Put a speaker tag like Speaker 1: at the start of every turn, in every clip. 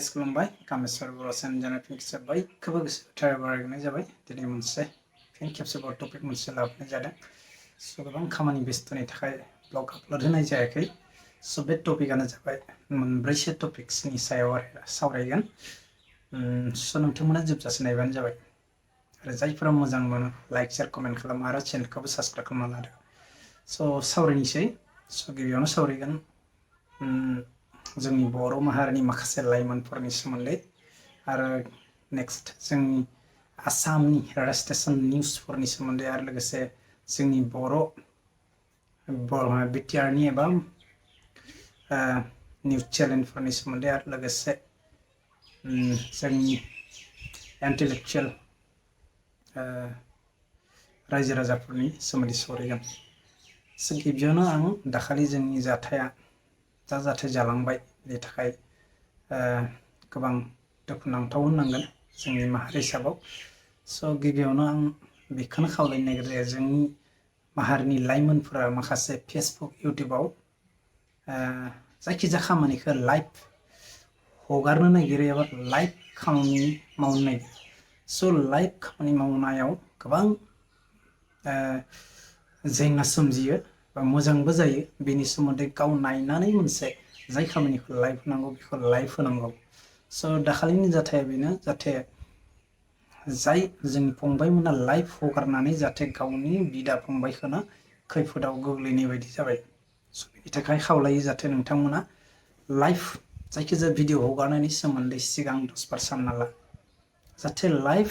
Speaker 1: Guys खुलुमबाय कामेश्वर बर' channel फिन बयखौबो गोसो गोथारै बरायनाय जाबाय। दिनै मोनसे फिन खेबसेबाव टपिक मोनसे लाबोनाय जादों। स' गोबां खामानि बेस्थ'नि थाखाय ब्लग आपल'ड होनाय जायाखै। स' बे टपिकआनो जाबाय मोनब्रैसो टपिक्सनि सायाव आरो सावरायगोन। स' नोंथांमोना जोबजासे नायबानो जाबाय आरो जायफोरा मोजां मोनो लाइक शेयार कमेन्ट खालाम आरो चेनेलखौबो साबस्क्राइब खालामना लादो। स' सावरायनोसै। स' गिबियावनो सावरायगोन जोंनि बर' माहारिनि माखासे लाइमोनफोरनि सोमोन्दै आरो नेक्स्ट जोंनि आसामनि रेडिअ स्टेसन निउसफोरनि सोमोन्दै आरो लोगोसे जोंनि बर' बिटिआरनि एबा निउस चेनेलफोरनि सोमोन्दै आरो लोगोसे जोंनि इन्टेलेक्चुयेल रायजो राजाफोरनि सोमोन्दै सावरायगोन। स' गिबियावनो आं दाखालि जोंनि जाथाय जालांबाय बेनि थाखाय गोबां दुखुनांथाव होननांगोन जोंनि माहारि हिसाबाव। स' गिबियावनो आं बेखौनो खावलायनो नागिरो जोंनि माहारिनि लाइमोनफोरा माखासे फेसबुक इउटुबाव जायखिजाया खामानिखौ लाइभ हगारनो नागिरो एबा लाइभ खामानि मावनो नागिरो। स' लाइभ खामानि मावनायाव गोबां जेंना सोमजियो बा मोजांबो जायो। बेनि सोमोन्दै गाव नायनानै मोनसे जाय खामानिखौ लाइभ होनांगौ बेखौ लाइभ होनांगौ। स' दाखालिनि जाथाया बेनो जाहाथे जाय जोंनि फंबायमोना लाइभ हगारनानै जाहाथे गावनि बिदा फंबायखौनो खैफोदाव गोग्लैनाय बायदि जाबाय। स' बेनि थाखाय खावलायो जाहाथे नोंथांमोना लाइभ जायखिजाया भिडिअ हगारनायनि सोमोन्दै सिगां 10 सानना ला। जाहाथे लाइभ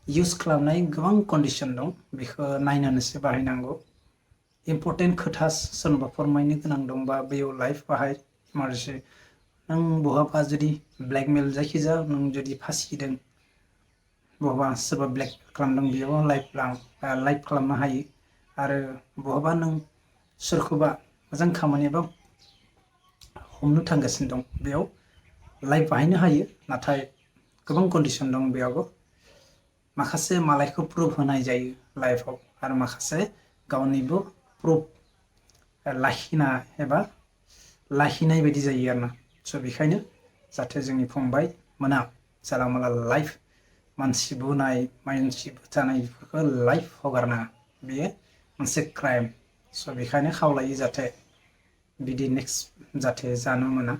Speaker 1: इउस खालामनाय गोबां कन्डिसन दं बेखौ नायनानैसो बाहायनांगौ। इम्पर्टेन्ट खोथा सोरनोबा फोरमायनो गोनां दंबा बेयाव लाइभ बाहाय इमारजेन्सि। नों बहाबा जुदि ब्लेकमेल जायखिजाया नों जुदि फासिदों बहाबा सोरबा ब्लेकमेल खालामदों बेयाव लाइभ खालामनो हायो। आरो बहाबा नों सोरखौबा मोजां खामानि एबा हमनो थांगासिनो दं बेयाव लाइभ बाहायनो हायो। नाथाय गोबां कन्डिसन दं बेयावबो। माखासे मालायखौ प्रुफ होनाय जायो लाइभआव आरो माखासे गावनिबो प्रुफ लाखिना एबा लाखिनाय बायदि जायो आरोना। स' बेखायनो जाहाथे जोंनि फंबाय मोना जाला माला लाइभ मानसि बुनाय मानसि बुथारनाय बेफोरखौ लाइभ हगारनाङा। बेयो मोनसे क्राइम। स' बेखायनो खावलायो जाहाथे बिदि नेक्स्ट जाहाथे जानो मोना।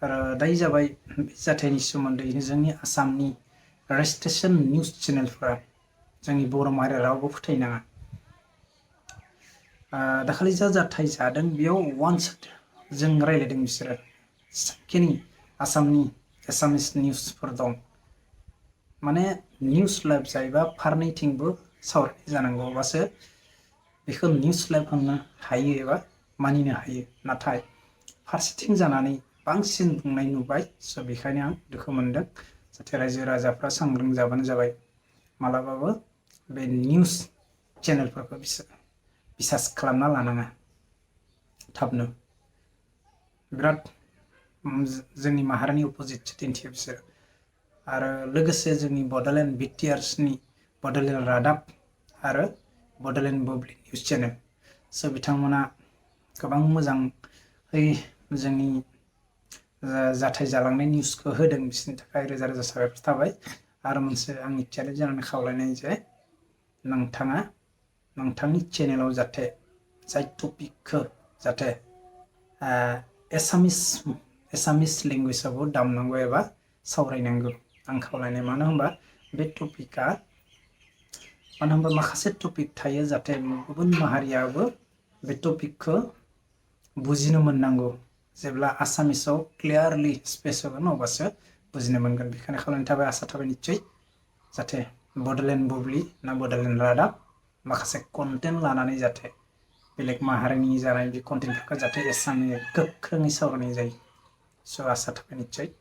Speaker 1: आरो दायो जाबाय बे जाथायनि सोमोन्दै जोंनि आसामनि रेडिअ स्टेसन निउस चेनेलफोरा जोंनि बर' माहारिया रावबो फोथायनाङा। दाखालि जाथाय जादों बेयाव वान साइड जों रायज्लायदों बिसोरो साखिनि आसामनि एसामिस निउसफोर दं। माने निउस लाइभ जायोबा फारनैथिंबो सावरायनाय जानांगौ अब्लासो बेखौ निउस लाइभ होननो हायो एबा मानिनो हायो। नाथाय फारसेथिं जानानै बांसिन बुंनाय नुबाय। स' बेखायनो आं दुखु मोनदों। जाहाथे रायजो राजाफ्रा सांग्रां जाबानो जाबाय। मालाबाबो बे निउस चेनेलफोरखौ बिसास खालामना लानाङा थाबनो। बिराद जोंनि माहारिनि अपजिट दिन्थियो बिसोरो। आरो लोगोसे जोंनि बड'लेण्ड बिटिआरनि बड'लेण्ड रादाब आरो बड'लेण्ड बुब्लि निउस चेनेल। स' बिथांमोना गोबां मोजाङै जोंनि जाथाय जालांनाय निउसखौ होदों बिसोरनि थाखाय रोजा रोजा साबायखर थाबाय। आरो मोनसे आंनि चेलेन्ज जानानै खावलायनाय जे नोंथाङा नोंथांनि चेनेलाव जाहाथे जाय टपिकखौ जाहाथे एसामिस लेंगुवेजावबो दामनांगौ एबा सावरायनांगौ आं खावलायनाय। मानो होनबा बे टपिकआ माखासे टपिक थायो जाहाथे गुबुन माहारियाबो बे टपिकखौ बुजिनो मोननांगौ। जेब्ला आसामिसाव क्लियारलि स्पेस होगोन अब्लासो बुजिनो मोनगोन। बेखायनो खावलायनाय थाबाय आसा थाबाय निस्सय जाहाथे बड'लेण्ड बुब्लि ना बड'लेण्ड रादाब माखासे कन्टेन्ट लानानै जाहाथे बेलेग माहारिनि जानाय बे कन्टेन्टफोरखौ जाहाथे एसामिसै गोख्रोङै सावरायनाय जायो। स' आसा थाबाय निस्सय।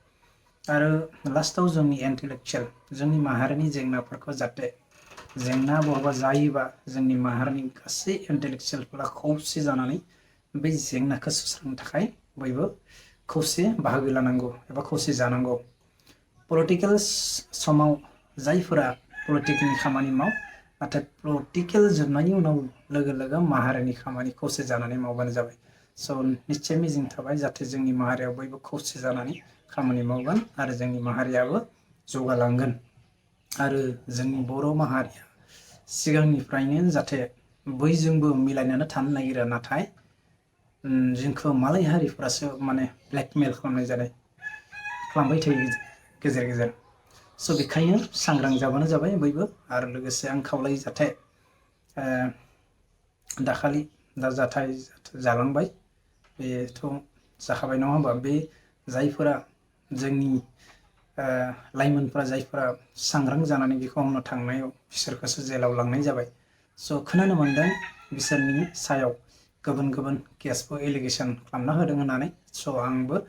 Speaker 1: आरो लास्टआव जोंनि इन्टेलेक्चुयेल जोंनि माहारिनि जेंनाफोरखौ जाहाथे जेंना बहाबा जायोबा जोंनि माहारिनि गासै इन्टेलेक्चुयेलफोरा खौसे जानानै बे जेंनाखौ सुस्रांनो थाखाय बयबो खौसे बाहागो लानांगौ एबा खौसे जानांगौ। पलिटिकेल समाव जायफोरा पलिटिकेलनि खामानि माव नाथाय पलिटिकेल जोबनायनि उनाव लोगो लोगो माहारिनि खामानि खौसे जानानै मावबानो जाबाय। स' निश्चय मिजिं थाबाय जाहाथे जोंनि माहारियाव बयबो खौसे जानानै खामानि मावगोन आरो जोंनि माहारियाबो जौगालांगोन आरो जोंनि बर' माहारिया सिगांनिफ्रायनो जाहाथे बयजोंबो मिलायनानै थानो नागिरो नाथाय जोंखौ मालाय हारिफ्रासो माने ब्लेकमेल खालामनाय जादों खालामबाय थायो गेजेर गेजेर स' बेखायनो सांग्रां जाबानो जाबाय बयबो आरो लोगोसे आं खावलायो जाहाथे दाखालि दा जाथाय जालांबाय बेथ' जाखाबाय नङा होमबा बे जायफोरा जोंनि लाइमोनफोरा जायफोरा सांग्रां जानानै बेखौ मावनो थांनायाव बिसोरखौसो जेलाव लांनाय जाबाय स' खोनानो मोनदों बिसोरनि सायाव गुबुन गुबुन केसबो एलिगेसन खालामना होदों होननानै स' आंबो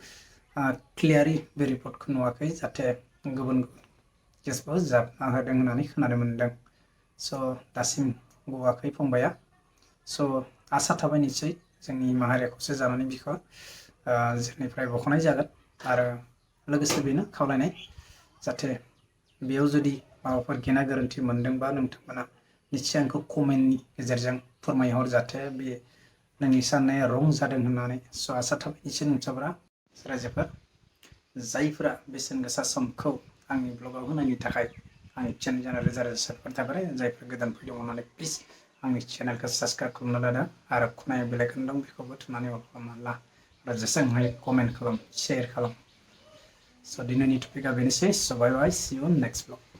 Speaker 1: क्लियारि बे रिपर्टखौ नुवाखै जाहाथे गुबुन केसबो जाबना होदों होननानै खोनानो मोनदों स' दासिम गवाखै फंबाया स' आसा थाबाय निसय जोंनि माहारिया खौसे जानानै बिखौ जेलनिफ्राय बख'नाय जागोन आरो लोगोसे बेनो खावलायनाय जाहाथे बेयाव जुदि माबाफोर गेना गोरोन्थि मोनदोंबा नोंथांमोना निसय आंखौ कमेन्टनि गेजेरजों फोरमायहर जाहाथे बे नोंनि साननाया रं जादों होननानै स' आसा थाबाय निसय नोंथांफोरा रायजोफोर जायफोरा बेसेन गोसा समखौ आंनि ब्लगाव होनायनि थाखाय आंनि चेनेलजों रोजा रोजा साबायखर थाबाय जायफोर गोदान फैदों अननानै प्लिज आंनि चेनेलखौ साबस्क्राइब खालामना लादो आरो खनायाव बेलाइकन दं बेखौबो थुनानै अन खालामना ला आरो जेसेबां हायो कमेन्ट खालाम शेयार खालाम स' दिनैनि टपिकआ बेनोसै स' बाय बाय सि इउ नेक्स्ट ब्लग